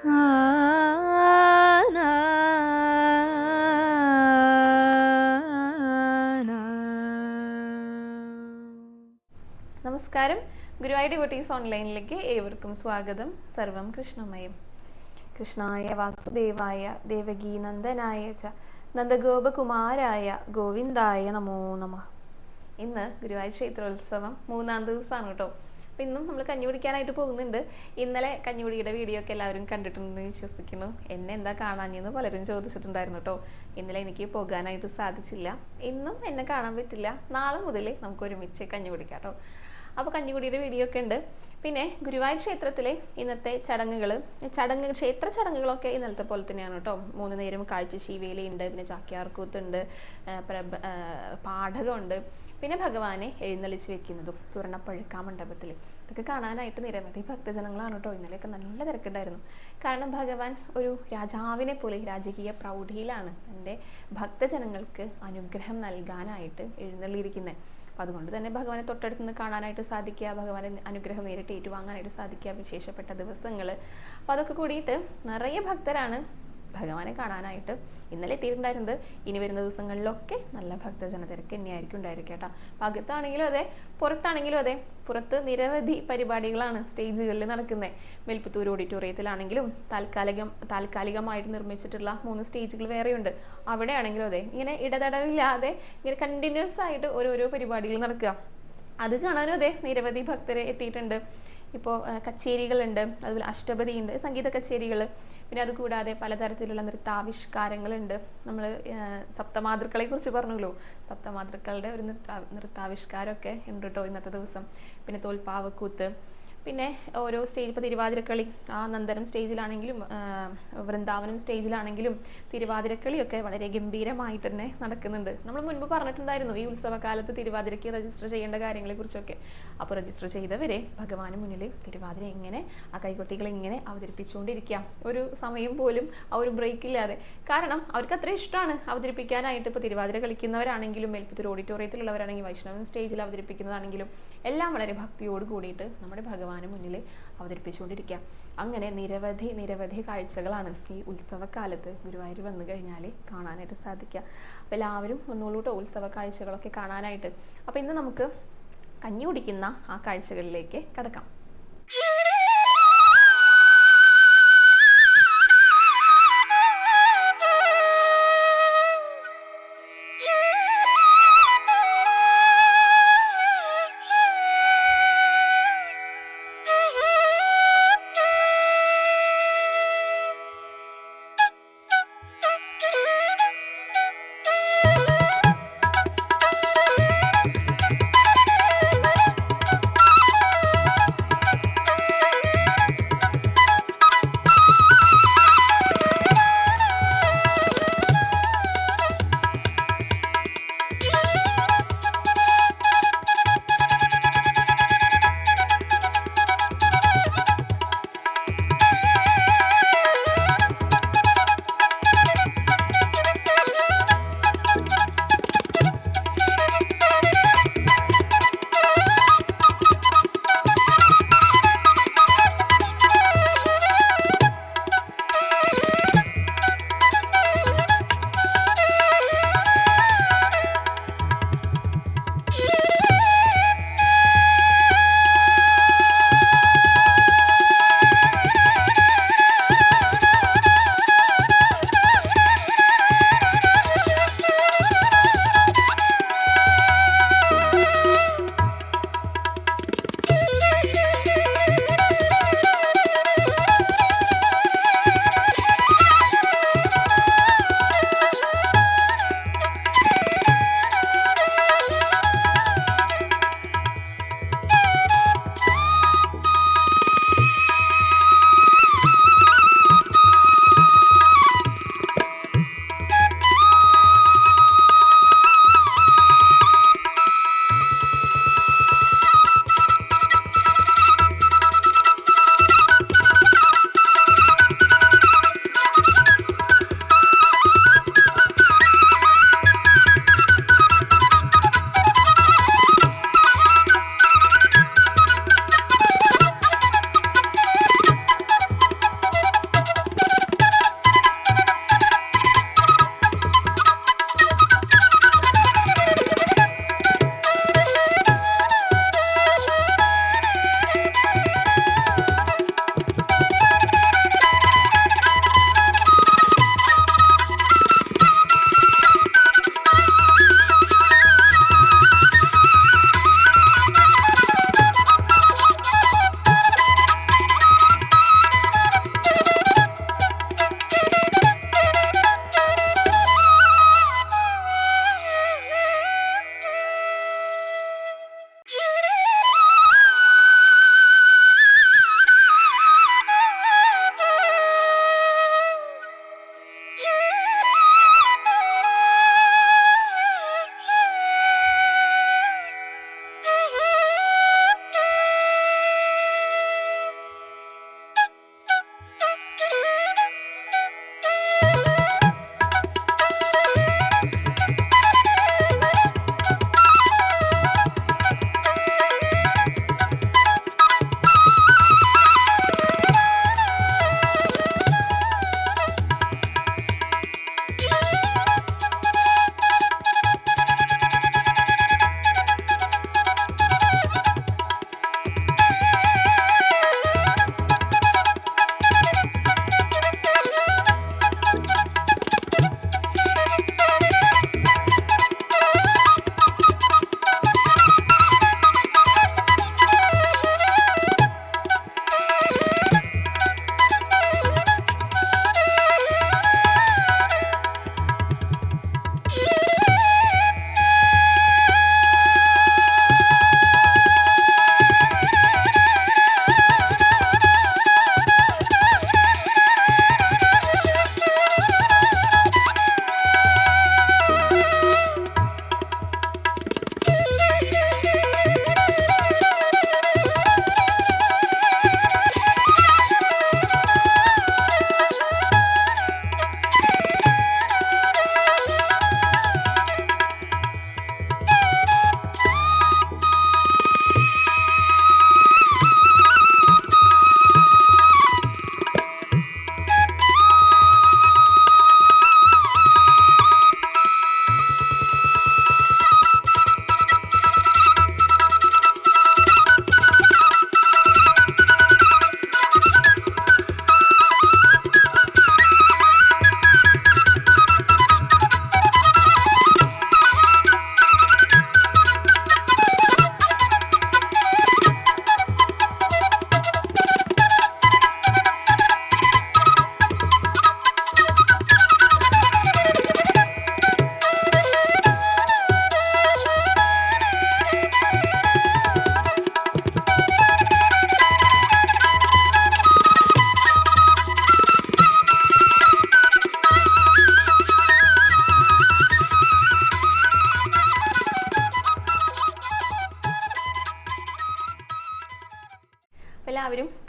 നമസ്കാരം. ഗുരുവായൂർ ഡിവോട്ടീസ് ഓൺലൈനിലേക്ക് ഏവർക്കും സ്വാഗതം. സർവം കൃഷ്ണമയം. കൃഷ്ണായ വാസുദേവായ ദേവകീ നന്ദനായ ച നന്ദഗോപകുമാരായ ഗോവിന്ദായ നമോ നമഃ. ഇന്ന് ഗുരുവായൂർ ക്ഷേത്രോത്സവം 3-ാം ദിവസമാണ് കേട്ടോ. അപ്പം ഇന്നും നമ്മൾ കഞ്ഞി കുടിക്കാനായിട്ട് പോകുന്നുണ്ട്. ഇന്നലെ കഞ്ഞികുടിയുടെ വീഡിയോ ഒക്കെ എല്ലാവരും കണ്ടിട്ടുണ്ടെന്ന് വിശ്വസിക്കുന്നു. എന്നെ എന്താ കാണാഞ്ഞെന്ന് പലരും ചോദിച്ചിട്ടുണ്ടായിരുന്നു കേട്ടോ. ഇന്നലെ എനിക്ക് പോകാനായിട്ട് സാധിച്ചില്ല. ഇന്നും എന്നെ കാണാൻ പറ്റില്ല. നാളെ മുതൽ നമുക്ക് ഒരുമിച്ച് കഞ്ഞി കുടിക്കാം കേട്ടോ. അപ്പോൾ കഞ്ഞികുടിയുടെ വീഡിയോ ഒക്കെ ഉണ്ട്. പിന്നെ ഗുരുവായൂർ ക്ഷേത്രത്തിലെ ഇന്നത്തെ ക്ഷേത്ര ചടങ്ങുകളൊക്കെ ഇന്നലത്തെ പോലെ തന്നെയാണ് കേട്ടോ. 3 നേരം കാഴ്ച ശീവേലിയുണ്ട്, പിന്നെ ചാക്യാർകൂത്തുണ്ട്, പാഠകമുണ്ട്, പിന്നെ ഭഗവാനെ എഴുന്നള്ളിച്ച് വെക്കുന്നതും സുവർണപ്പഴുക്കാ മണ്ഡപത്തിൽ. ഇതൊക്കെ കാണാനായിട്ട് നിരവധി ഭക്തജനങ്ങളാണ് കേട്ടോ. ഇന്നലെയൊക്കെ നല്ല തിരക്കുണ്ടായിരുന്നു. കാരണം ഭഗവാൻ ഒരു രാജാവിനെ പോലെ രാജകീയ പ്രൗഢിയിലാണ് തൻ്റെ ഭക്തജനങ്ങൾക്ക് അനുഗ്രഹം നൽകാനായിട്ട് എഴുന്നള്ളിയിരിക്കുന്നത്. അപ്പം അതുകൊണ്ട് തന്നെ ഭഗവാനെ തൊട്ടടുത്ത് നിന്ന് കാണാനായിട്ട് സാധിക്കുക, ഭഗവാനെ അനുഗ്രഹം നേരിട്ട് ഏറ്റുവാങ്ങാനായിട്ട് സാധിക്കുക, വിശേഷപ്പെട്ട ദിവസങ്ങൾ. അപ്പോൾ അതൊക്കെ കൂടിയിട്ട് നിറയെ ഭക്തരാണ് ഭഗവാനെ കാണാനായിട്ട് ഇന്നലെ എത്തിയിട്ടുണ്ടായിരുന്നത്. ഇനി വരുന്ന ദിവസങ്ങളിലൊക്കെ നല്ല ഭക്തജന തിരക്ക് തന്നെയായിരിക്കും ഉണ്ടായിരിക്കും കേട്ടോ. അപ്പം അകത്താണെങ്കിലും അതെ, പുറത്താണെങ്കിലും അതെ. പുറത്ത് നിരവധി പരിപാടികളാണ് സ്റ്റേജുകളിൽ നടക്കുന്നത്. മേൽപ്പത്തൂർ ഓഡിറ്റോറിയത്തിലാണെങ്കിലും താൽക്കാലികമായിട്ട് നിർമ്മിച്ചിട്ടുള്ള 3 സ്റ്റേജുകൾ വേറെയുണ്ട്. അവിടെ ആണെങ്കിലും അതെ, ഇങ്ങനെ ഇടതടവില്ലാതെ ഇങ്ങനെ കണ്ടിന്യൂസ് ആയിട്ട് ഓരോരോ പരിപാടികൾ നടക്കുക. അത് കാണാനും അതെ നിരവധി ഭക്തരെ എത്തിയിട്ടുണ്ട്. ഇപ്പോൾ കച്ചേരികളുണ്ട്, അതുപോലെ അഷ്ടപതിയുണ്ട്, സംഗീത കച്ചേരികൾ, പിന്നെ അതുകൂടാതെ പലതരത്തിലുള്ള നൃത്താവിഷ്കാരങ്ങളുണ്ട്. നമ്മൾ സപ്തമാതൃക്കളെ കുറിച്ച് പറഞ്ഞല്ലോ. സപ്തമാതൃക്കളുടെ ഒരു നൃത്താവിഷ്കാരമൊക്കെ ഉണ്ട് കേട്ടോ ഇന്നത്തെ ദിവസം. പിന്നെ തോൽപ്പാവക്കൂത്ത്, പിന്നെ ഓരോ സ്റ്റേജ്, ഇപ്പോൾ തിരുവാതിരക്കളി ആ നന്ദനം സ്റ്റേജിലാണെങ്കിലും വൃന്ദാവനം സ്റ്റേജിലാണെങ്കിലും തിരുവാതിരക്കളിയൊക്കെ വളരെ ഗംഭീരമായിട്ട് തന്നെ നടക്കുന്നുണ്ട്. നമ്മൾ മുൻപ് പറഞ്ഞിട്ടുണ്ടായിരുന്നു ഈ ഉത്സവകാലത്ത് തിരുവാതിരയ്ക്ക് രജിസ്റ്റർ ചെയ്യേണ്ട കാര്യങ്ങളെ കുറിച്ചൊക്കെ. അപ്പോൾ രജിസ്റ്റർ ചെയ്തവരെ ഭഗവാന് മുന്നിൽ തിരുവാതിര ഇങ്ങനെ ആ കൈകൊട്ടികൾ ഇങ്ങനെ അവതരിപ്പിച്ചുകൊണ്ടിരിക്കാം, ഒരു സമയം പോലും ആ ഒരു ബ്രേക്ക് ഇല്ലാതെ. കാരണം അവർക്ക് അത്ര ഇഷ്ടമാണ് അവതരിപ്പിക്കാനായിട്ട്. ഇപ്പോൾ തിരുവാതിര കളിക്കുന്നവരാണെങ്കിലും മേൽപ്പത്തൂർ ഓഡിറ്റോറിയത്തിലുള്ളവരാണെങ്കിലും വൈഷ്ണവൻ സ്റ്റേജിൽ അവതരിപ്പിക്കുന്നതാണെങ്കിലും എല്ലാം വളരെ ഭക്തിയോട് കൂടിയിട്ട് നമ്മുടെ ഭഗവാന് മുന്നിൽ അവതരിപ്പിച്ചുകൊണ്ടിരിക്കുക. അങ്ങനെ നിരവധി കാഴ്ചകളാണ് ഈ ഉത്സവകാലത്ത് ഗുരുവായൂർ വന്നു കഴിഞ്ഞാൽ കാണാനായിട്ട് സാധിക്കുക. അപ്പോൾ എല്ലാവരും ഒന്നുകൂടെ ഉത്സവ കാഴ്ചകളൊക്കെ കാണാനായിട്ട്. അപ്പോൾ ഇന്ന് നമുക്ക് കഞ്ഞി കുടിക്കുന്ന ആ കാഴ്ചകളിലേക്ക് കടക്കാം.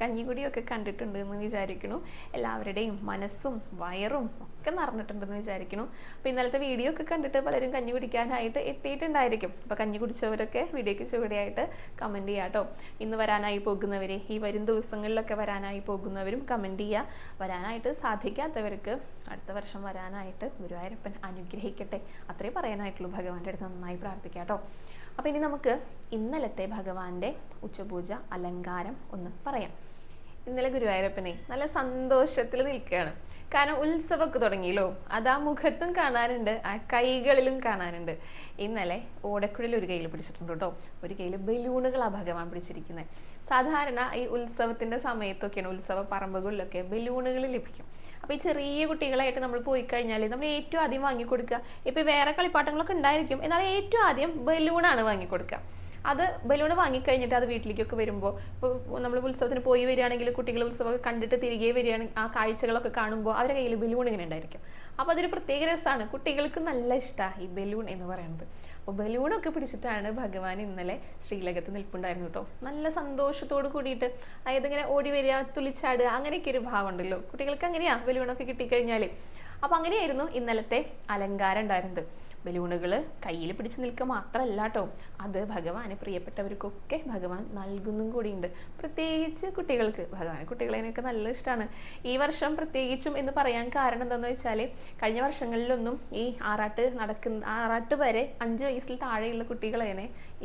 കഞ്ഞിക്കുടിയൊക്കെ കണ്ടിട്ടുണ്ട് എന്ന് വിചാരിക്കുന്നു. എല്ലാവരുടെയും മനസ്സും വയറും ഒക്കെ നിറഞ്ഞിട്ടുണ്ടെന്ന് വിചാരിക്കുന്നു. അപ്പോൾ ഇന്നലത്തെ വീഡിയോ ഒക്കെ കണ്ടിട്ട് പലരും കഞ്ഞി കുടിക്കാനായിട്ട് എത്തിയിട്ടുണ്ടായിരിക്കും. അപ്പോൾ കഞ്ഞി കുടിച്ചവരൊക്കെ വീഡിയോയ്ക്ക് ചുവടെയായിട്ട് കമൻറ്റ് ചെയ്യുക കേട്ടോ. ഇന്ന് വരാനായി പോകുന്നവരെ, ഈ വരും ദിവസങ്ങളിലൊക്കെ വരാനായി പോകുന്നവരും കമൻറ്റ് ചെയ്യുക. വരാനായിട്ട് സാധിക്കാത്തവർക്ക് അടുത്ത വർഷം വരാനായിട്ട് ഗുരുവായൂരപ്പൻ അനുഗ്രഹിക്കട്ടെ, അത്രേ പറയാനായിട്ടുള്ളൂ. ഭഗവാന്റെ അടുത്ത് നന്നായി പ്രാർത്ഥിക്കാം കേട്ടോ. അപ്പോൾ ഇനി നമുക്ക് ഇന്നലത്തെ ഭഗവാന്റെ ഉച്ചപൂജ അലങ്കാരം ഒന്ന് പറയാം. ഇന്നലെ ഗുരുവായൂരപ്പനെ നല്ല സന്തോഷത്തിൽ നിൽക്കുകയാണ്. കാരണം ഉത്സവമൊക്കെ തുടങ്ങിയല്ലോ, അത് ആ മുഖത്തും കാണാനുണ്ട്, ആ കൈകളിലും കാണാനുണ്ട്. ഇന്നലെ ഓടക്കുഴൽ ഒരു കയ്യിൽ പിടിച്ചിട്ടുണ്ട് കേട്ടോ, ഒരു കയ്യിൽ ബലൂണുകളാണ് ഭഗവാൻ പിടിച്ചിരിക്കുന്നത്. സാധാരണ ഈ ഉത്സവത്തിന്റെ സമയത്തൊക്കെയാണ്, ഉത്സവ പറമ്പുകളിലൊക്കെ ബലൂണുകൾ ലഭിക്കും. അപ്പോൾ ഈ ചെറിയ കുട്ടികളായിട്ട് നമ്മൾ പോയി കഴിഞ്ഞാൽ നമ്മൾ ഏറ്റവും ആദ്യം വാങ്ങിക്കൊടുക്കുക, ഇപ്പം വേറെ കളിപ്പാട്ടങ്ങളൊക്കെ ഉണ്ടായിരിക്കും, എന്നാൽ ഏറ്റവും ആദ്യം ബലൂണാണ് വാങ്ങിക്കൊടുക്കുക. അത് ബലൂൺ വാങ്ങിക്കഴിഞ്ഞിട്ട് അത് വീട്ടിലേക്കൊക്കെ വരുമ്പോൾ, ഇപ്പോൾ നമ്മൾ ഉത്സവത്തിന് പോയി വരികയാണെങ്കിൽ കുട്ടികൾ ഉത്സവമൊക്കെ കണ്ടിട്ട് തിരികെ വരികയാണെങ്കിൽ ആ കാഴ്ചകളൊക്കെ കാണുമ്പോൾ അവരുടെ കയ്യിൽ ബലൂൺ ഇങ്ങനെ ഉണ്ടായിരിക്കും. അപ്പോൾ അതൊരു പ്രത്യേക രസമാണ്, കുട്ടികൾക്ക് നല്ല ഇഷ്ടമാണ് ഈ ബലൂൺ എന്ന് പറയുന്നത്. അപ്പോൾ ബലൂണൊക്കെ പിടിച്ചിട്ടാണ് ഭഗവാൻ ഇന്നലെ ശ്രീലകത്ത് നിൽപ്പുണ്ടായിരുന്നു കേട്ടോ. നല്ല സന്തോഷത്തോട് കൂടിയിട്ട്, അതായത് ഇങ്ങനെ ഓടി വരിക, തുള്ളിച്ചാടുക, അങ്ങനെയൊക്കെ ഒരു ഭാവം ഉണ്ടല്ലോ കുട്ടികൾക്ക്. അങ്ങനെയാ ബലൂണൊക്കെ കിട്ടിക്കഴിഞ്ഞാൽ. അപ്പോൾ അങ്ങനെയായിരുന്നു ഇന്നലത്തെ അലങ്കാരം ഉണ്ടായിരുന്നത്. ബലൂണുകൾ കയ്യിൽ പിടിച്ചു നിൽക്കുക മാത്രമല്ല കേട്ടോ, അത് ഭഗവാന് പ്രിയപ്പെട്ടവർക്കൊക്കെ ഭഗവാൻ നൽകുന്നും കൂടിയുണ്ട്. പ്രത്യേകിച്ച് കുട്ടികൾക്ക്, കുട്ടികളെയൊക്കെ നല്ല ഇഷ്ടമാണ്. ഈ വർഷം പ്രത്യേകിച്ചും എന്ന് പറയാൻ കാരണം എന്താണെന്ന് വെച്ചാൽ, കഴിഞ്ഞ വർഷങ്ങളിലൊന്നും ഈ ആറാട്ട് വരെ 5 വയസ്സിൽ താഴെയുള്ള കുട്ടികളെ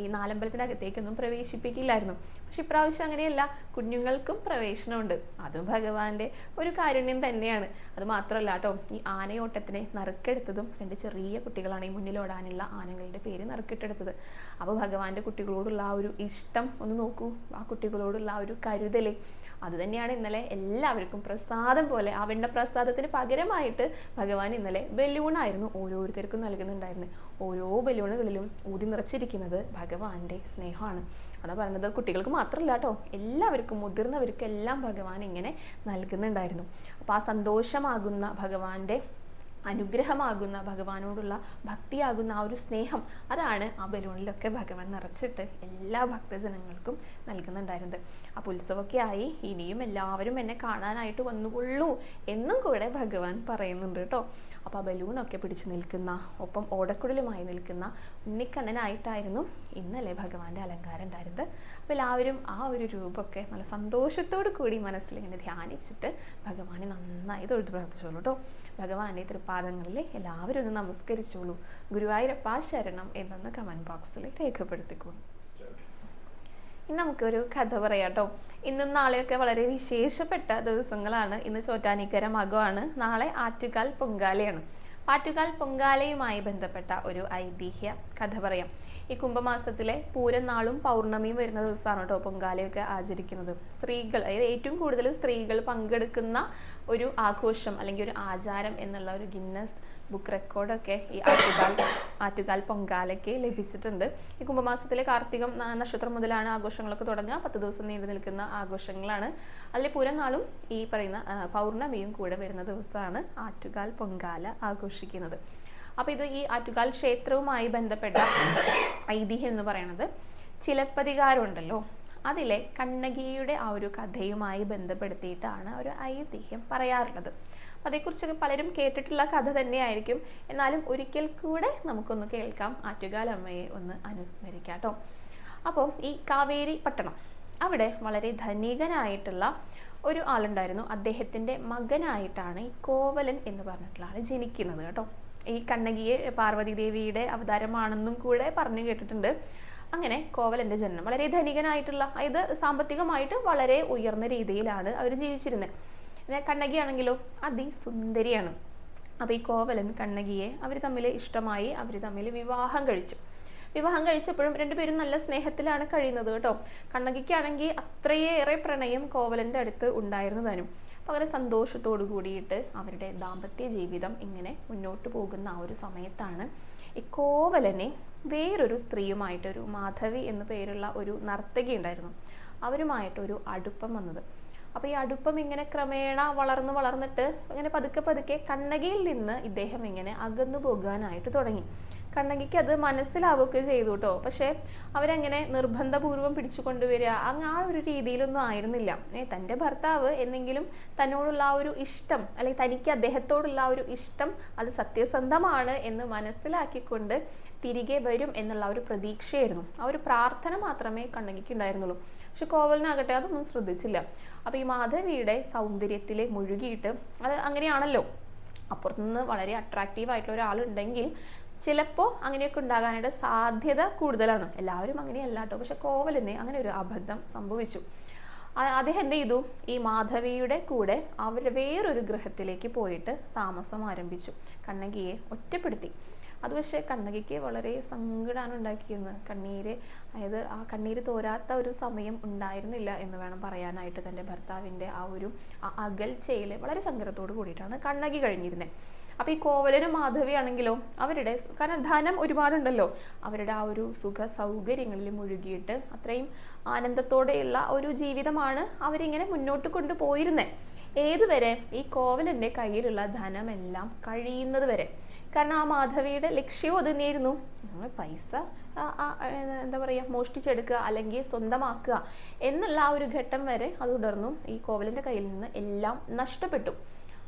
ഈ നാലമ്പലത്തിനകത്തേക്കൊന്നും പ്രവേശിപ്പിക്കില്ലായിരുന്നു. പക്ഷെ ഇപ്രാവശ്യം അങ്ങനെയല്ല, കുഞ്ഞുങ്ങൾക്കും പ്രവേശനമുണ്ട്. അതും ഭഗവാന്റെ ഒരു കാരുണ്യം തന്നെയാണ്. അത് മാത്രമല്ല കേട്ടോ, ഈ ആനയോട്ടത്തിനെ നറുക്കെടുത്തതും 2 ചെറിയ കുട്ടികളാണ് ഈ മുന്നിലോടാനുള്ള ആനകളുടെ പേര് നറുക്കിട്ടെടുത്തത്. അപ്പോൾ ഭഗവാന്റെ കുട്ടികളോടുള്ള ആ ഒരു ഇഷ്ടം ഒന്ന് നോക്കൂ, ആ കുട്ടികളോടുള്ള ആ ഒരു കരുതല്, അത് തന്നെയാണ് ഇന്നലെ എല്ലാവർക്കും പ്രസാദം പോലെ, ആ വെണ്ണ പ്രസാദത്തിന് പകരമായിട്ട് ഭഗവാൻ ഇന്നലെ ബലൂണായിരുന്നു ഓരോരുത്തർക്കും നൽകുന്നുണ്ടായിരുന്നത്. ഓരോ ബലൂണുകളിലും ഊതി നിറച്ചിരിക്കുന്നത് ഭഗവാന്റെ സ്നേഹമാണ്. അതാ പറയുന്നത്, കുട്ടികൾക്ക് മാത്രമല്ല കേട്ടോ, എല്ലാവർക്കും, മുതിർന്നവർക്കും എല്ലാം ഭഗവാൻ ഇങ്ങനെ നൽകുന്നുണ്ടായിരുന്നു. അപ്പോൾ ആ സന്തോഷമാകുന്ന ഭഗവാന്റെ അനുഗ്രഹമാകുന്ന, ഭഗവാനോടുള്ള ഭക്തിയാകുന്ന ആ ഒരു സ്നേഹം, അതാണ് ആ ബലൂണിലൊക്കെ ഭഗവാൻ നിറച്ചിട്ട് എല്ലാ ഭക്തജനങ്ങൾക്കും നൽകുന്നുണ്ടായിരുന്നത്. അപ്പോൾ ഉത്സവമൊക്കെ ആയി, ഇനിയും എല്ലാവരും എന്നെ കാണാനായിട്ട് വന്നുകൊള്ളൂ എന്നും കൂടെ ഭഗവാൻ പറയുന്നുണ്ട് കേട്ടോ. അപ്പോൾ ആ ബലൂണൊക്കെ പിടിച്ചു നിൽക്കുന്ന, ഒപ്പം ഓടക്കുഴലുമായി നിൽക്കുന്ന ഉണ്ണിക്കണ്ണനായിട്ടായിരുന്നു ഇന്നലെ ഭഗവാന്റെ അലങ്കാരം ഉണ്ടായിരുന്നത്. അപ്പോൾ എല്ലാവരും ആ ഒരു രൂപമൊക്കെ നല്ല സന്തോഷത്തോടു കൂടി മനസ്സിൽ ഇങ്ങനെ ധ്യാനിച്ചിട്ട് ഭഗവാനെ നന്നായി തൊഴുതു പ്രാർത്ഥിച്ചോളൂ കേട്ടോ. ഭഗവാന്റെ തൃപ്പാദങ്ങളിൽ എല്ലാവരും ഒന്ന് നമസ്കരിച്ചോളൂ. ഗുരുവായൂരപ്പ ശരണം എന്നൊന്ന് കമന്റ് ബോക്സിൽ രേഖപ്പെടുത്തിക്കോളൂ. ഇനി നമുക്കൊരു കഥ പറയാം കേട്ടോ. ഇന്നും നാളെയൊക്കെ വളരെ വിശേഷപ്പെട്ട ദിവസങ്ങളാണ്. ഇന്ന് ചോറ്റാനിക്കര മകമാണ്, നാളെ ആറ്റുകാൽ പൊങ്കാലയാണ്. ആറ്റുകാൽ പൊങ്കാലയുമായി ബന്ധപ്പെട്ട ഒരു ഐതിഹ്യ കഥ പറയാം. ഈ കുംഭമാസത്തിലെ പൂരം നാളും പൗർണമിയും വരുന്ന ദിവസമാണ് കേട്ടോ പൊങ്കാലയൊക്കെ ആചരിക്കുന്നത്. സ്ത്രീകൾ, അതായത് ഏറ്റവും കൂടുതൽ സ്ത്രീകൾ പങ്കെടുക്കുന്ന ഒരു ആഘോഷം അല്ലെങ്കിൽ ഒരു ആചാരം എന്നുള്ള ഒരു ഗിന്നസ് ബുക്ക് റെക്കോർഡൊക്കെ ഈ ആറ്റുകാൽ പൊങ്കാലയ്ക്ക് ലഭിച്ചിട്ടുണ്ട്. ഈ കുംഭമാസത്തിലെ കാർത്തികം നക്ഷത്രം മുതലാണ് ആഘോഷങ്ങളൊക്കെ തുടങ്ങുക. 10 ദിവസം നീണ്ടു നിൽക്കുന്ന ആഘോഷങ്ങളാണ്. അതിൽ പൂരം നാളും ഈ പറയുന്ന പൗർണമിയും കൂടെ വരുന്ന ദിവസമാണ് ആറ്റുകാൽ പൊങ്കാല ആഘോഷിക്കുന്നത്. അപ്പോൾ ഇത് ഈ ആറ്റുകാൽ ക്ഷേത്രവുമായി ബന്ധപ്പെട്ട ഐതിഹ്യം എന്ന് പറയുന്നത്, ചിലപ്പതികാരം ഉണ്ടല്ലോ, അതിലെ കണ്ണകിയുടെ ആ ഒരു കഥയുമായി ബന്ധപ്പെടുത്തിയിട്ടാണ് ഒരു ഐതിഹ്യം പറയാറുള്ളത്. അതേക്കുറിച്ചൊക്കെ പലരും കേട്ടിട്ടുള്ള കഥ തന്നെയായിരിക്കും. എന്നാലും ഒരിക്കൽ കൂടെ നമുക്കൊന്ന് കേൾക്കാം, ആറ്റുകാൽ അമ്മയെ ഒന്ന് അനുസ്മരിക്കാം കേട്ടോ. അപ്പോൾ ഈ കാവേരി പട്ടണം, അവിടെ വളരെ ധനികനായിട്ടുള്ള ഒരു ആളുണ്ടായിരുന്നു. അദ്ദേഹത്തിൻ്റെ മകനായിട്ടാണ് ഈ കോവലൻ എന്ന് പറഞ്ഞിട്ടുള്ള ആൾ ജനിക്കുന്നത് കേട്ടോ. ഈ കണ്ണകിയെ പാർവതി ദേവിയുടെ അവതാരമാണെന്നും കൂടെ പറഞ്ഞു കേട്ടിട്ടുണ്ട്. അങ്ങനെ കോവലന്റെ ജനനം, വളരെ ധനികനായിട്ടുള്ള, അതായത് സാമ്പത്തികമായിട്ട് വളരെ ഉയർന്ന രീതിയിലാണ് അവർ ജീവിച്ചിരുന്നത്. പിന്നെ കണ്ണകിയാണെങ്കിലോ അതിസുന്ദരിയാണ്. അപ്പോൾ ഈ കോവലൻ കണ്ണകിയെ അവർ തമ്മിൽ ഇഷ്ടമായി, അവർ തമ്മിൽ വിവാഹം കഴിച്ചു. വിവാഹം കഴിച്ചപ്പോഴും രണ്ടുപേരും നല്ല സ്നേഹത്തിലാണ് കഴിയുന്നത് കേട്ടോ. കണ്ണകിക്കാണെങ്കിൽ അത്രയേറെ പ്രണയം കോവലന്റെ അടുത്ത് ഉണ്ടായിരുന്നു താനും. വളരെ സന്തോഷത്തോടു കൂടിയിട്ട് അവരുടെ ദാമ്പത്യ ജീവിതം ഇങ്ങനെ മുന്നോട്ട് പോകുന്ന ആ ഒരു സമയത്താണ് ഈ കോവലനെ വേറൊരു സ്ത്രീയുമായിട്ടൊരു മാധവി എന്നു പേരുള്ള ഒരു നർത്തകി ഉണ്ടായിരുന്നു, അവരുമായിട്ടൊരു അടുപ്പം വന്നത്. അപ്പോൾ ഈ അടുപ്പം ഇങ്ങനെ ക്രമേണ വളർന്നിട്ട് ഇങ്ങനെ പതുക്കെ കണ്ണകിയിൽ നിന്ന് ഇദ്ദേഹം ഇങ്ങനെ അകന്നു പോകാനായിട്ട് തുടങ്ങി. കണ്ണകിക്ക് അത് മനസ്സിലാവുകയൊക്കെ ചെയ്തു കേട്ടോ. പക്ഷെ അവരങ്ങനെ നിർബന്ധപൂർവ്വം പിടിച്ചു കൊണ്ടുവരിക ആ ഒരു രീതിയിലൊന്നും ആയിരുന്നില്ല. തൻ്റെ ഭർത്താവ് എന്നെങ്കിലും തന്നോടുള്ള ആ ഒരു ഇഷ്ടം, അല്ലെങ്കിൽ തനിക്ക് അദ്ദേഹത്തോടുള്ള ആ ഒരു ഇഷ്ടം അത് സത്യസന്ധമാണ് എന്ന് മനസ്സിലാക്കിക്കൊണ്ട് തിരികെ വരും എന്നുള്ള ഒരു പ്രതീക്ഷയായിരുന്നു. ആ ഒരു പ്രാർത്ഥന മാത്രമേ കണ്ണകിക്ക് ഉണ്ടായിരുന്നുള്ളൂ. പക്ഷെ കോവലനാകട്ടെ അതൊന്നും ശ്രദ്ധിച്ചില്ല. അപ്പൊ ഈ മാധവിയുടെ സൗന്ദര്യത്തിലെ മുഴുകിയിട്ട്, അത് അങ്ങനെയാണല്ലോ, അപ്പുറത്തുനിന്ന് വളരെ അട്രാക്റ്റീവ് ആയിട്ടുള്ള ഒരാളുണ്ടെങ്കിൽ ചിലപ്പോൾ അങ്ങനെയൊക്കെ ഉണ്ടാകാനായിട്ട് സാധ്യത കൂടുതലാണ്. എല്ലാവരും അങ്ങനെയല്ല കേട്ടോ. പക്ഷെ കോവലന് അങ്ങനെ ഒരു അബദ്ധം സംഭവിച്ചു. അദ്ദേഹം എന്ത് ചെയ്തു, ഈ മാധവിയുടെ കൂടെ അവർ വേറൊരു ഗൃഹത്തിലേക്ക് പോയിട്ട് താമസം ആരംഭിച്ചു. കണ്ണകിയെ ഒറ്റപ്പെടുത്തി. അത് പക്ഷേ കണ്ണകിക്ക് വളരെ സങ്കടമാണ് ഉണ്ടാക്കിയെന്ന്. അതായത് ആ കണ്ണീര് തോരാത്ത ഒരു സമയം ഉണ്ടായിരുന്നില്ല എന്ന് വേണം പറയാനായിട്ട്. തൻ്റെ ഭർത്താവിൻ്റെ ആ ഒരു അകൽച്ചയിൽ വളരെ സങ്കടത്തോട് കൂടിയിട്ടാണ് കണ്ണകി കഴിഞ്ഞിരുന്നത്. അപ്പോൾ ഈ കോവലനും മാധവിയാണെങ്കിലോ അവരുടെ, കാരണം ധനം ഒരുപാടുണ്ടല്ലോ, അവരുടെ ആ ഒരു സുഖ സൗകര്യങ്ങളിൽ മുഴുകിയിട്ട് അത്രയും ആനന്ദത്തോടെയുള്ള ഒരു ജീവിതമാണ് അവരിങ്ങനെ മുന്നോട്ട് കൊണ്ടുപോയിരുന്നത്. ഏതുവരെ? ഈ കോവലൻ്റെ കയ്യിലുള്ള ധനമെല്ലാം കഴിയുന്നത് വരെ. കാരണം ആ മാധവിയുടെ ലക്ഷ്യവും അത് തന്നെയായിരുന്നു. പൈസ എന്താ പറയുക, മോഷ്ടിച്ചെടുക്കുക അല്ലെങ്കിൽ സ്വന്തമാക്കുക എന്നുള്ള ആ ഒരു ഘട്ടം വരെ അത് തുടർന്നു. ഈ കോവലൻ്റെ കയ്യിൽ നിന്ന് എല്ലാം നഷ്ടപ്പെട്ടു.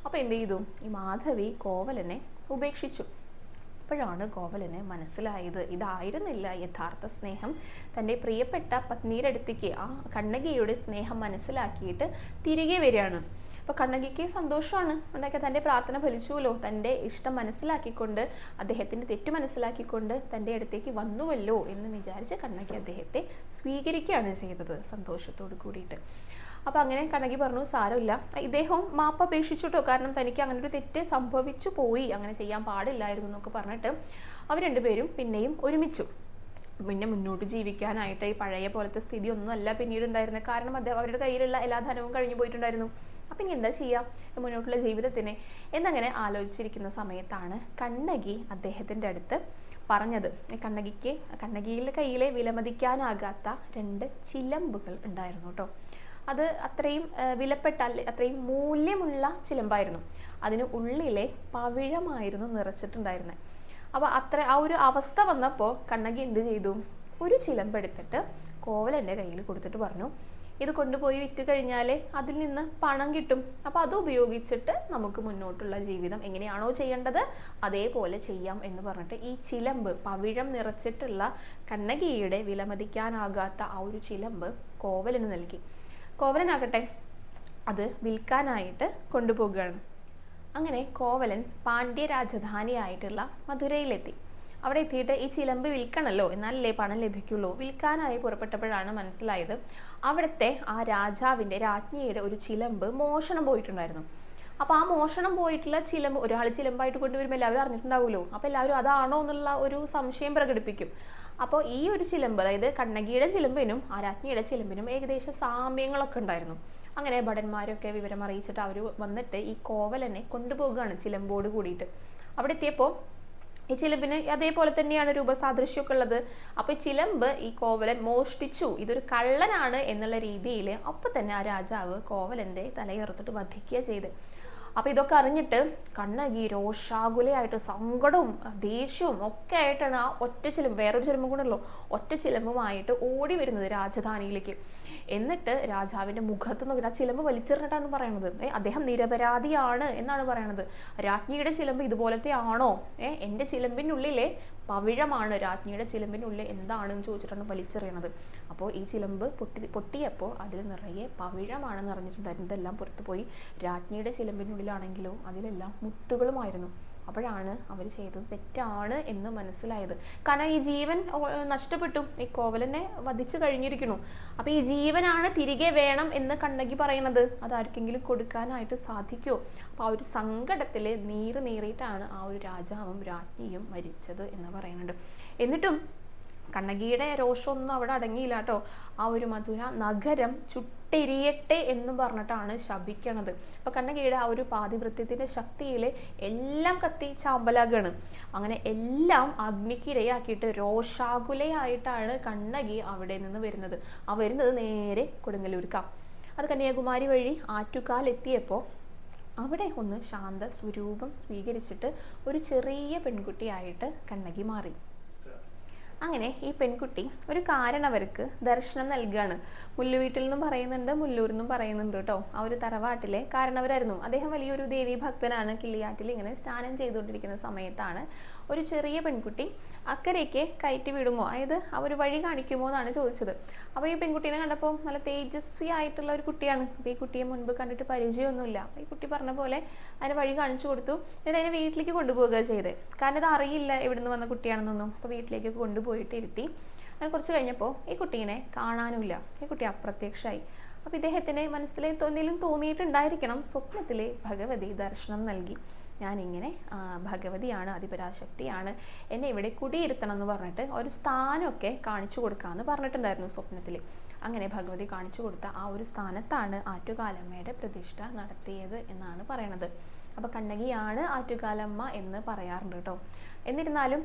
അപ്പോൾ എന്ത് ചെയ്തു, ഈ മാധവി കോവലനെ ഉപേക്ഷിച്ചു. അപ്പോഴാണ് കോവലന് മനസ്സിലായത് ഇതായിരുന്നില്ല യഥാർത്ഥ സ്നേഹം. തൻ്റെ പ്രിയപ്പെട്ട പത്നിയുടെ അടുത്തേക്ക് ആ കണ്ണകിയുടെ സ്നേഹം മനസ്സിലാക്കിയിട്ട് തിരികെ വരികയാണ്. അപ്പോൾ കണ്ണകിക്ക് സന്തോഷമാണ്. ഉണ്ടാക്കിയ തൻ്റെ പ്രാർത്ഥന ഫലിച്ചുവല്ലോ, തൻ്റെ ഇഷ്ടം മനസ്സിലാക്കിക്കൊണ്ട്, അദ്ദേഹത്തിൻ്റെ തെറ്റ് മനസ്സിലാക്കിക്കൊണ്ട് തൻ്റെ അടുത്തേക്ക് വന്നുവല്ലോ എന്ന് വിചാരിച്ച് കണ്ണകി അദ്ദേഹത്തെ സ്വീകരിക്കുകയാണ് ചെയ്തത് സന്തോഷത്തോട് കൂടിയിട്ട്. അപ്പോൾ അങ്ങനെ കണ്ണകി പറഞ്ഞു സാരമില്ല, ഇദ്ദേഹവും മാപ്പ് അപേക്ഷിച്ചിട്ടോ, കാരണം തനിക്ക് അങ്ങനെ ഒരു തെറ്റ് സംഭവിച്ചു പോയി, അങ്ങനെ ചെയ്യാൻ പാടില്ലായിരുന്നു എന്നൊക്കെ പറഞ്ഞിട്ട് അവർ രണ്ടുപേരും പിന്നെയും ഒരുമിച്ചു. പിന്നെ മുന്നോട്ട് ജീവിക്കാനായിട്ട് ഈ പഴയ പോലത്തെ സ്ഥിതി ഒന്നും അല്ല പിന്നീട് ഉണ്ടായിരുന്നത്. കാരണം അവരുടെ കയ്യിലുള്ള എല്ലാ ധനവും കഴിഞ്ഞു പോയിട്ടുണ്ടായിരുന്നു. അപ്പം ഇനി എന്താ ചെയ്യുക മുന്നോട്ടുള്ള ജീവിതത്തിന് എന്നങ്ങനെ ആലോചിച്ചിരിക്കുന്ന സമയത്താണ് കണ്ണകി അദ്ദേഹത്തിൻ്റെ അടുത്ത് പറഞ്ഞത്. കണ്ണകിയുടെ കയ്യിലെ വിലമതിക്കാനാകാത്ത 2 ചിലമ്പുകൾ ഉണ്ടായിരുന്നു കേട്ടോ. അത് അത്രയും വിലപ്പെട്ട, അത്രയും മൂല്യമുള്ള ചിലമ്പായിരുന്നു. അതിന് ഉള്ളിലെ പവിഴമായിരുന്നു നിറച്ചിട്ടുണ്ടായിരുന്നത്. അപ്പോൾ ആ ഒരു അവസ്ഥ വന്നപ്പോൾ കണ്ണകി എന്ത് ചെയ്തു, ഒരു ചിലമ്പെടുത്തിട്ട് കോവലൻ്റെ കയ്യിൽ കൊടുത്തിട്ട് പറഞ്ഞു, ഇത് കൊണ്ടുപോയി വിറ്റ് കഴിഞ്ഞാൽ അതിൽ നിന്ന് പണം കിട്ടും. അപ്പോൾ അത് ഉപയോഗിച്ചിട്ട് നമുക്ക് മുന്നോട്ടുള്ള ജീവിതം എങ്ങനെയാണോ ചെയ്യേണ്ടത് അതേപോലെ ചെയ്യാം എന്ന് പറഞ്ഞിട്ട് ഈ ചിലമ്പ്, പവിഴം നിറച്ചിട്ടുള്ള കണ്ണകിയുടെ വിലമതിക്കാനാകാത്ത ആ ഒരു ചിലമ്പ് കോവലന് നൽകി. കോവലനാകട്ടെ അത് വിൽക്കാനായിട്ട് കൊണ്ടുപോകുകയാണ്. അങ്ങനെ കോവലൻ പാണ്ഡ്യ രാജധാനിയായിട്ടുള്ള മധുരയിലെത്തി. അവിടെ എത്തിയിട്ട് ഈ ചിലമ്പ് വിൽക്കണമല്ലോ, എന്നാലല്ലേ പണം ലഭിക്കുള്ളൂ. വിൽക്കാനായി പുറപ്പെട്ടപ്പോഴാണ് മനസ്സിലായത് അവിടുത്തെ ആ രാജ്ഞിയുടെ ഒരു ചിലമ്പ് മോഷണം പോയിട്ടുണ്ടായിരുന്നു. അപ്പോൾ ആ മോഷണം പോയിട്ടുള്ള ചിലമ്പ് ഒരാൾ ചിലമ്പായിട്ട് കൊണ്ടുവരുമ്പോൾ എല്ലാവരും അറിഞ്ഞിട്ടുണ്ടാവുമല്ലോ. അപ്പോൾ എല്ലാവരും അതാണോ എന്നുള്ള ഒരു സംശയം പ്രകടിപ്പിക്കും. അപ്പോൾ ഈ ഒരു ചിലമ്പ്, അതായത് കണ്ണകിയുടെ ചിലമ്പിനും ആ രാജ്ഞിയുടെ ചിലമ്പിനും ഏകദേശം സാമ്യങ്ങളൊക്കെ ഉണ്ടായിരുന്നു. അങ്ങനെ ഭടന്മാരൊക്കെ വിവരം അറിയിച്ചിട്ട് അവർ വന്നിട്ട് ഈ കോവലനെ കൊണ്ടുപോകുകയാണ് ചിലമ്പോട് കൂടിയിട്ട്. അവിടെ എത്തിയപ്പോൾ ഈ ചിലമ്പിന് അതേപോലെ തന്നെയാണ് രൂപസാദൃശ്യമൊക്കെ ഉള്ളത്. അപ്പോൾ ചിലമ്പ് ഈ കോവലൻ മോഷ്ടിച്ചു, ഇതൊരു കള്ളനാണ് എന്നുള്ള രീതിയിൽ അപ്പോൾ തന്നെ ആ രാജാവ് കോവലൻ്റെ തലയെറുത്തിട്ട് വധിക്കുക ചെയ്ത്. അപ്പോൾ ഇതൊക്കെ അറിഞ്ഞിട്ട് കണ്ണകി രോഷാകുലയായിട്ട് സങ്കടവും ദേഷ്യവും ഒക്കെ ആയിട്ടാണ് ആ ഒറ്റ ചിലമ്പ്, വേറൊരു ചിലമ്പും കൂടെ ഉള്ളൂ, ഒറ്റ ചിലമ്പുമായിട്ട് ഓടി വരുന്നത് രാജധാനിയിലേക്ക്. എന്നിട്ട് രാജാവിൻ്റെ മുഖത്ത് നോക്കിയിട്ട് ആ ചിലമ്പ് വലിച്ചെറിഞ്ഞിട്ടാണ് പറയണത്. അദ്ദേഹം നിരപരാധിയാണ് എന്നാണ് പറയണത്. രാജ്ഞിയുടെ ചിലമ്പ് ഇതുപോലത്തെ ആണോ? എൻ്റെ ചിലമ്പിനുള്ളിലെ പവിഴമാണ്, രാജ്ഞിയുടെ ചിലമ്പിനുള്ളിൽ എന്താണെന്ന് ചോദിച്ചിട്ടാണ് വലിച്ചെറിയണത്. അപ്പോൾ ഈ ചിലമ്പ് പൊട്ടിയപ്പോൾ അതിൽ നിറയെ പവിഴമാണെന്ന് അറിഞ്ഞിട്ടുണ്ടായിരുന്നു. ഇതെല്ലാം പുറത്തു പോയി രാജ്ഞിയുടെ ചിലമ്പിനുള്ളിലാണെങ്കിലോ അതിലെല്ലാം മുത്തുകളുമായിരുന്നു. അപ്പോഴാണ് അവർ ചെയ്തത് തെറ്റാണ് എന്ന് മനസ്സിലായത്. കാരണം ഈ ജീവൻ നഷ്ടപ്പെട്ടു, ഈ കോവലനെ വധിച്ചു കഴിഞ്ഞിരിക്കുന്നു. അപ്പോൾ ഈ ജീവനാണ് തിരികെ വേണം എന്ന് കണ്ണകി പറയുന്നത്, അതാർക്കെങ്കിലും കൊടുക്കാനായിട്ട് സാധിക്കുമോ? അപ്പോൾ ആ ഒരു സങ്കടത്തിൽ നീറിയിട്ടാണ് ആ ഒരു രാജാവും രാജ്ഞിയും മരിച്ചത് എന്ന് പറയുന്നുണ്ട്. എന്നിട്ടും കണ്ണകിയുടെ രോഷമൊന്നും അവിടെ അടങ്ങിയില്ല കേട്ടോ. ആ ഒരു മധുര നഗരം ചുട്ടെരിയട്ടെ എന്ന് പറഞ്ഞിട്ടാണ് ശപിക്കണത്. അപ്പോൾ കണ്ണകിയുടെ ആ ഒരു പാതിവൃത്യത്തിൻ്റെ ശക്തിയിൽ എല്ലാം കത്തി ചാമ്പലാകാണ്. അങ്ങനെ എല്ലാം അഗ്നിക്കിരയാക്കിയിട്ട് രോഷാകുലയായിട്ടാണ് കണ്ണകി അവിടെ നിന്ന് വരുന്നത്. ആ വരുന്നത് നേരെ കൊടുങ്ങല്ലൂർക്കാണ്. അത് കന്യാകുമാരി വഴി ആറ്റുകാൽ എത്തിയപ്പോൾ അവിടെ ഒന്ന് ശാന്ത സ്വരൂപം സ്വീകരിച്ചിട്ട് ഒരു ചെറിയ പെൺകുട്ടിയായിട്ട് കണ്ണകി മാറി. അങ്ങനെ ഈ പെൺകുട്ടി ഒരു കാരണവർക്ക് ദർശനം നൽകുകയാണ്. മുല്ലുവീട്ടിൽ നിന്നും പറയുന്നുണ്ട്, മുല്ലൂരിൽ നിന്നും പറയുന്നുണ്ട് കേട്ടോ. ആ ഒരു തറവാട്ടിലെ കാരണവരായിരുന്നു അദ്ദേഹം. വലിയൊരു ദേവീ ഭക്തനാണ്. കിള്ളിയാട്ടിൽ ഇങ്ങനെ സ്നാനം ചെയ്തുകൊണ്ടിരിക്കുന്ന സമയത്താണ് ഒരു ചെറിയ പെൺകുട്ടി അക്കരയ്ക്ക് കയറ്റി വിടുമോ, അതായത് അവർ വഴി കാണിക്കുമോ എന്നാണ് ചോദിച്ചത്. അപ്പോൾ ഈ പെൺകുട്ടീനെ കണ്ടപ്പോൾ നല്ല തേജസ്വി ആയിട്ടുള്ള ഒരു കുട്ടിയാണ്. അപ്പോൾ ഈ കുട്ടിയെ മുൻപ് കണ്ടിട്ട് പരിചയമൊന്നുമില്ല. ഈ കുട്ടി പറഞ്ഞ പോലെ അതിന് വഴി കാണിച്ചു കൊടുത്തു. എന്നിട്ട് അതിനെ വീട്ടിലേക്ക് കൊണ്ടുപോവുക ചെയ്തത്. കാരണം ഇത് അറിയില്ല എവിടുന്ന് വന്ന കുട്ടിയാണെന്നൊന്നും. അപ്പോൾ വീട്ടിലേക്ക് കൊണ്ടുപോയിട്ട് ഇരുത്തി. അങ്ങനെ കുറച്ച് കഴിഞ്ഞപ്പോൾ ഈ കുട്ടീനെ കാണാനുമില്ല. ഈ കുട്ടി അപ്രത്യക്ഷമായി. അപ്പോൾ ഇദ്ദേഹത്തിൻ്റെ മനസ്സിൽ എന്തെങ്കിലും തോന്നിയിട്ടുണ്ടായിരിക്കണം. സ്വപ്നത്തിലെ ഭഗവതി ദർശനം നൽകി. ഞാനിങ്ങനെ ഭഗവതിയാണ്, അതിപരാശക്തിയാണ്, എന്നെ ഇവിടെ കുടിയിരുത്തണം എന്ന് പറഞ്ഞിട്ട് ഒരു സ്ഥാനമൊക്കെ കാണിച്ചു കൊടുക്കാമെന്ന് പറഞ്ഞിട്ടുണ്ടായിരുന്നു സ്വപ്നത്തിൽ. അങ്ങനെ ഭഗവതി കാണിച്ചു കൊടുത്ത ആ ഒരു സ്ഥാനത്താണ് ആറ്റുകാലമ്മയുടെ പ്രതിഷ്ഠ നടത്തിയത് എന്നാണ് പറയണത്. അപ്പോൾ കണ്ണകിയാണ് ആറ്റുകാലമ്മ എന്ന് പറയാറുണ്ട് കേട്ടോ. എന്നിരുന്നാലും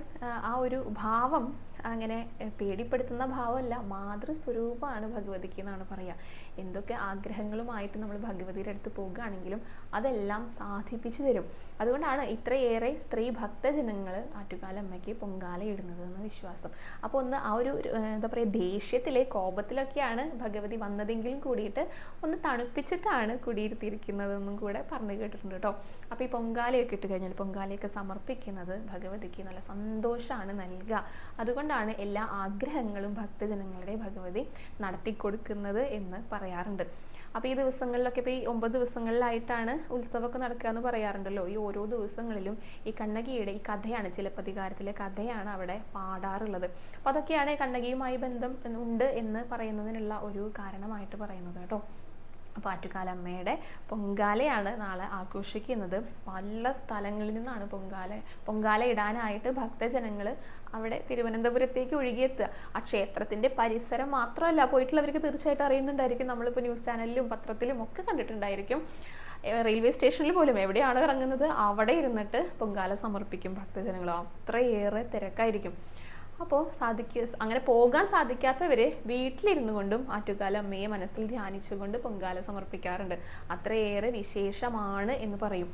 ആ ഒരു ഭാവം അങ്ങനെ പേടിപ്പെടുത്തുന്ന ഭാവമല്ല, മാതൃസ്വരൂപമാണ് ഭഗവതിക്ക് എന്നാണ് പറയുക. എന്തൊക്കെ ആഗ്രഹങ്ങളുമായിട്ട് നമ്മൾ ഭഗവതിയുടെ അടുത്ത് പോകുകയാണെങ്കിലും അതെല്ലാം സാധിപ്പിച്ചു തരും. അതുകൊണ്ടാണ് ഇത്രയേറെ സ്ത്രീ ഭക്തജനങ്ങൾ ആറ്റുകാലമ്മയ്ക്ക് പൊങ്കാല ഇടുന്നത് എന്ന് വിശ്വാസം. അപ്പോൾ ഒന്ന് ആ ഒരു എന്താ പറയുക, ദേഷ്യത്തിലെ കോപത്തിലൊക്കെയാണ് ഭഗവതി വന്നതെങ്കിലും കൂടിയിട്ട് ഒന്ന് തണുപ്പിച്ചിട്ടാണ് കുടിയിരുത്തിയിരിക്കുന്നതെന്നും കൂടെ പറഞ്ഞു കേട്ടിട്ടുണ്ട് കേട്ടോ. അപ്പോൾ ഈ പൊങ്കാലയൊക്കെ ഇട്ട് കഴിഞ്ഞാൽ പൊങ്കാലയൊക്കെ സമർപ്പിക്കുന്നത് ഭഗവതിക്ക് നല്ല സന്തോഷമാണ് നൽകുക. അതുകൊണ്ടാണ് എല്ലാ ആഗ്രഹങ്ങളും ഭക്തജനങ്ങളുടെ ഭഗവതി നടത്തിക്കൊടുക്കുന്നത് എന്ന് പറയാറുണ്ട്. അപ്പോൾ ഈ ദിവസങ്ങളിലൊക്കെ ഇപ്പോൾ ഈ 9 ദിവസങ്ങളിലായിട്ടാണ് ഉത്സവമൊക്കെ നടക്കുക എന്ന് പറയാറുണ്ടല്ലോ. ഈ ഓരോ ദിവസങ്ങളിലും ഈ കണ്ണകിയുടെ ഈ കഥയാണ്, ചിലപ്പതികാരത്തിലെ കഥയാണ് അവിടെ പാടാറുള്ളത്. അപ്പോൾ അതൊക്കെയാണ് കണ്ണകിയുമായി ബന്ധം ഉണ്ട് എന്ന് പറയുന്നതിനുള്ള ഒരു കാരണമായിട്ട് പറയുന്നത് കേട്ടോ. അപ്പോൾ ആറ്റുകാലമ്മയുടെ പൊങ്കാലയാണ് നാളെ ആഘോഷിക്കുന്നത്. പല സ്ഥലങ്ങളിൽ നിന്നാണ് പൊങ്കാല ഇടാനായിട്ട് ഭക്തജനങ്ങൾ അവിടെ തിരുവനന്തപുരത്തേക്ക് ഒഴുകിയെത്തുക. ആ ക്ഷേത്രത്തിൻ്റെ പരിസരം മാത്രമല്ല, പോയിട്ടുള്ളവർക്ക് തീർച്ചയായിട്ടും അറിയുന്നുണ്ടായിരിക്കും. നമ്മളിപ്പോൾ ന്യൂസ് ചാനലിലും പത്രത്തിലും ഒക്കെ കണ്ടിട്ടുണ്ടായിരിക്കും. റെയിൽവേ സ്റ്റേഷനിൽ പോലും എവിടെയാണോ ഇറങ്ങുന്നത് അവിടെ ഇരുന്നിട്ട് പൊങ്കാല സമർപ്പിക്കും ഭക്തജനങ്ങൾ. അത്രയേറെ തിരക്കായിരിക്കും. അപ്പോൾ അങ്ങനെ പോകാൻ സാധിക്കാത്തവർ വീട്ടിലിരുന്നു കൊണ്ടും ആറ്റുകാലമ്മയെ മനസ്സിൽ ധ്യാനിച്ചുകൊണ്ട് പൊങ്കാല സമർപ്പിക്കാറുണ്ട്. അത്രയേറെ വിശേഷമാണ് എന്ന് പറയും.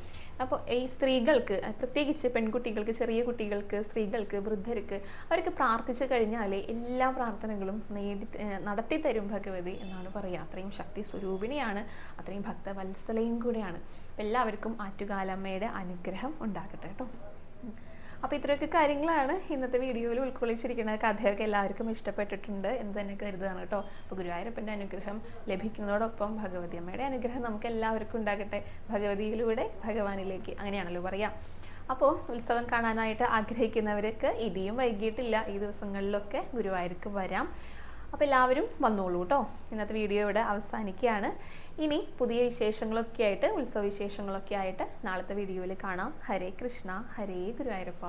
അപ്പോൾ ഈ സ്ത്രീകൾക്ക്, പ്രത്യേകിച്ച് പെൺകുട്ടികൾക്ക്, ചെറിയ കുട്ടികൾക്ക്, സ്ത്രീകൾക്ക്, വൃദ്ധർക്ക്, അവർക്ക് പ്രാർത്ഥിച്ചു കഴിഞ്ഞാൽ എല്ലാ പ്രാർത്ഥനകളും നടത്തിത്തരും ഭഗവതി എന്നാണ് പറയുക. അത്രയും ശക്തി സ്വരൂപിണിയാണ്, അത്രയും ഭക്തവത്സലയും കൂടെയാണ്. എല്ലാവർക്കും ആറ്റുകാലമ്മയുടെ അനുഗ്രഹം ഉണ്ടാകട്ടെ കേട്ടോ. അപ്പോൾ ഇത്രയൊക്കെ കാര്യങ്ങളാണ് ഇന്നത്തെ വീഡിയോയിൽ ഉൾക്കൊള്ളിച്ചിരിക്കുന്നത്. കഥയൊക്കെ എല്ലാവർക്കും ഇഷ്ടപ്പെട്ടിട്ടുണ്ട് എന്ന് തന്നെ കരുതുകയാണ് കേട്ടോ. അപ്പോൾ ഗുരുവായൂരപ്പൻ്റെ അനുഗ്രഹം ലഭിക്കുന്നതോടൊപ്പം ഭഗവതി അമ്മയുടെ അനുഗ്രഹം നമുക്ക് എല്ലാവർക്കും ഉണ്ടാകട്ടെ. ഭഗവതിയിലൂടെ ഭഗവാനിലേക്ക്, അങ്ങനെയാണല്ലോ പറയാം. അപ്പോൾ ഉത്സവം കാണാനായിട്ട് ആഗ്രഹിക്കുന്നവർക്ക് ഇനിയും വൈകിട്ടില്ല, ഈ ദിവസങ്ങളിലൊക്കെ ഗുരുവായൂർക്ക് വരാം. അപ്പോൾ എല്ലാവരും വന്നോളൂ കേട്ടോ. ഇന്നത്തെ വീഡിയോ ഇവിടെ അവസാനിക്കുകയാണ്. ഇനി പുതിയ വിശേഷങ്ങളൊക്കെ ആയിട്ട്, ഉത്സവ വിശേഷങ്ങളൊക്കെ ആയിട്ട് നാളത്തെ വീഡിയോയിൽ കാണാം. ഹരേ കൃഷ്ണ, ഹരേ ഗുരുവായൂരപ്പ.